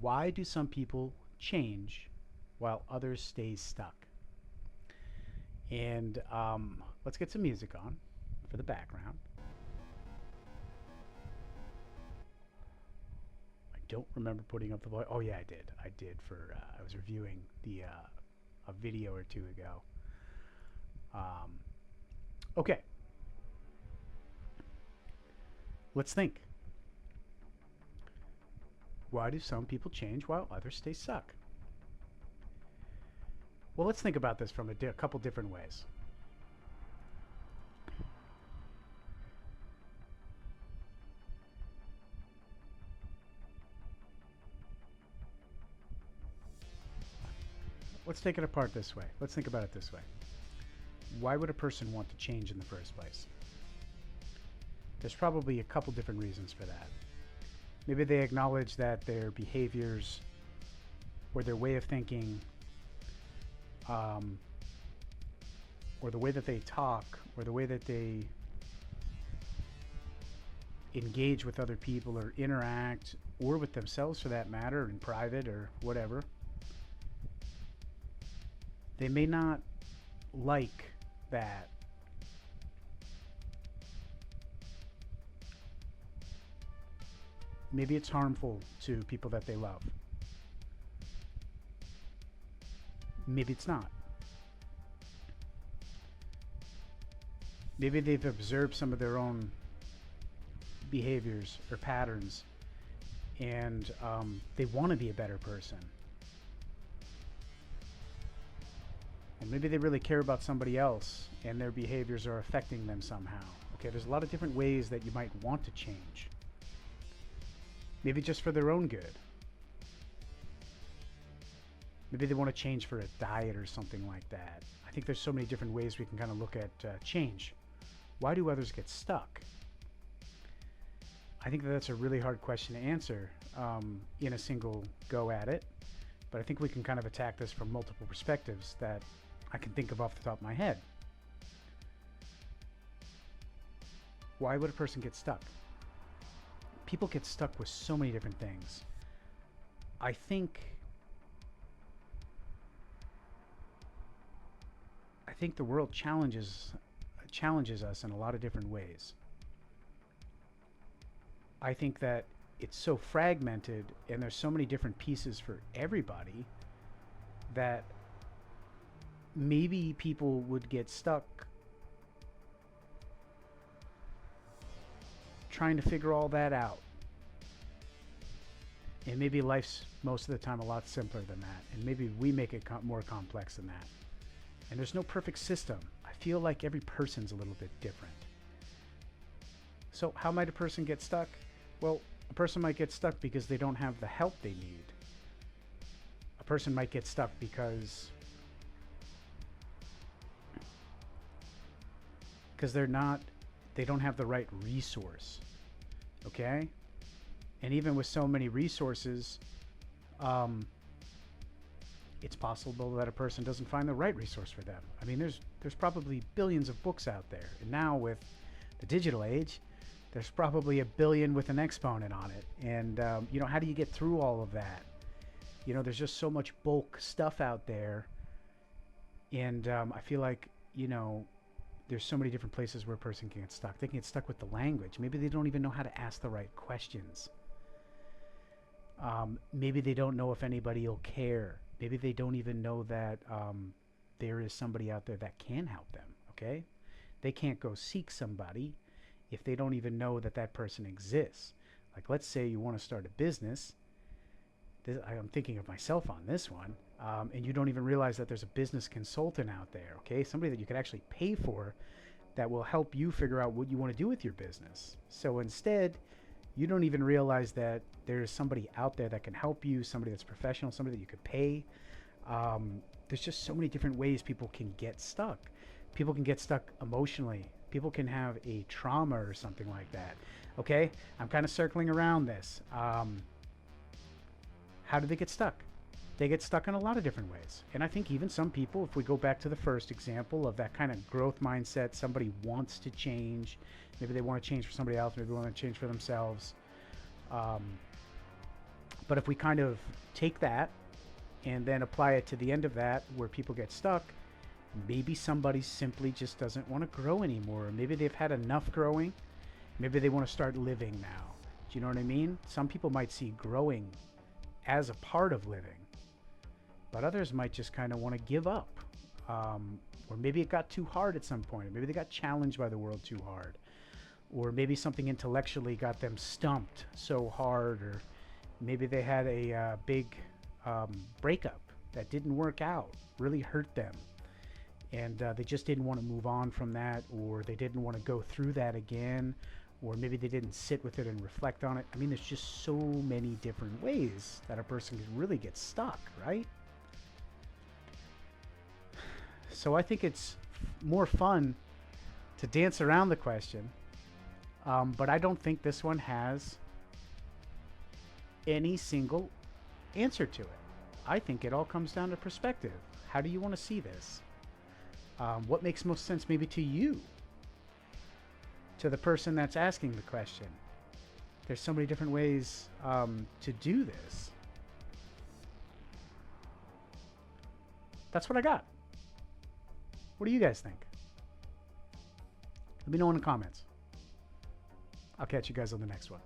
Why do some people change while others stay stuck? And let's get some music on for the background. I don't remember putting up the voice. Oh yeah, I did. I did for I was reviewing the a video or two ago. Um, okay, let's think. Why do some people change while others stay stuck? Well, let's think about this from a couple different ways. Let's take it apart this way. Let's think about it this way. Why would a person want to change in the first place? There's probably a couple different reasons for that. Maybe they acknowledge that their behaviors or their way of thinking, um, or the way that they talk, or the way that they engage with other people or interact, or with themselves for that matter, in private or whatever, they may not like that. Maybe it's harmful to people that they love. Maybe it's not. Maybe they've observed some of their own behaviors or patterns, and they want to be a better person. And maybe they really care about somebody else and their behaviors are affecting them somehow. Okay, there's a lot of different ways that you might want to change. Maybe just for their own good. Maybe they want to change for a diet or something like that. I think there's so many different ways we can kind of look at change. Why do others get stuck? I think that's a really hard question to answer in a single go at it. But I think we can kind of attack this from multiple perspectives that I can think of off the top of my head. Why would a person get stuck? People get stuck with so many different things. I think the world challenges us in a lot of different ways. I think that it's so fragmented and there's so many different pieces for everybody that maybe people would get stuck trying to figure all that out. And maybe life's most of the time a lot simpler than that. And maybe we make it more complex than that. And there's no perfect system. I feel like every person's a little bit different. So how might a person get stuck? Well, a person might get stuck because they don't have the help they need. A person might get stuck because they don't have the right resource. Okay? And even with so many resources, it's possible that a person doesn't find the right resource for them. I mean, there's probably billions of books out there. And now with the digital age, there's probably a billion with an exponent on it. And, how do you get through all of that? There's just so much bulk stuff out there. And I feel like, there's so many different places where a person can get stuck. They can get stuck with the language. Maybe they don't even know how to ask the right questions. Maybe they don't know if anybody will care. Maybe they don't even know that there is somebody out there that can help them, okay? They can't go seek somebody if they don't even know that that person exists. Like, let's say you want to start a business. I'm thinking of myself on this one. And you don't even realize that there's a business consultant out there, okay? Somebody that you could actually pay for that will help you figure out what you want to do with your business. So instead, you don't even realize that there's somebody out there that can help you, somebody that's professional, somebody that you could pay. There's just so many different ways people can get stuck. People can get stuck emotionally. People can have a trauma or something like that. Okay? I'm kind of circling around this. How do they get stuck? They get stuck in a lot of different ways. And I think even some people, if we go back to the first example of that kind of growth mindset, somebody wants to change. Maybe they want to change for somebody else. Maybe they want to change for themselves. But if we kind of take that and then apply it to the end of that where people get stuck, maybe somebody simply just doesn't want to grow anymore. Maybe they've had enough growing. Maybe they want to start living now. Do you know what I mean? Some people might see growing as a part of living, but others might just kind of want to give up. Or maybe it got too hard at some point. Maybe they got challenged by the world too hard. Or maybe something intellectually got them stumped so hard. Or maybe they had a big breakup that didn't work out, really hurt them. And they just didn't want to move on from that, or they didn't want to go through that again, or maybe they didn't sit with it and reflect on it. I mean, there's just so many different ways that a person can really get stuck, right? So I think it's more fun to dance around the question, but I don't think this one has any single answer to it. I think it all comes down to perspective. How do you want to see this? What makes most sense maybe to you, to the person that's asking the question? There's so many different ways to do this. That's what I got. What do you guys think? Let me know in the comments. I'll catch you guys on the next one.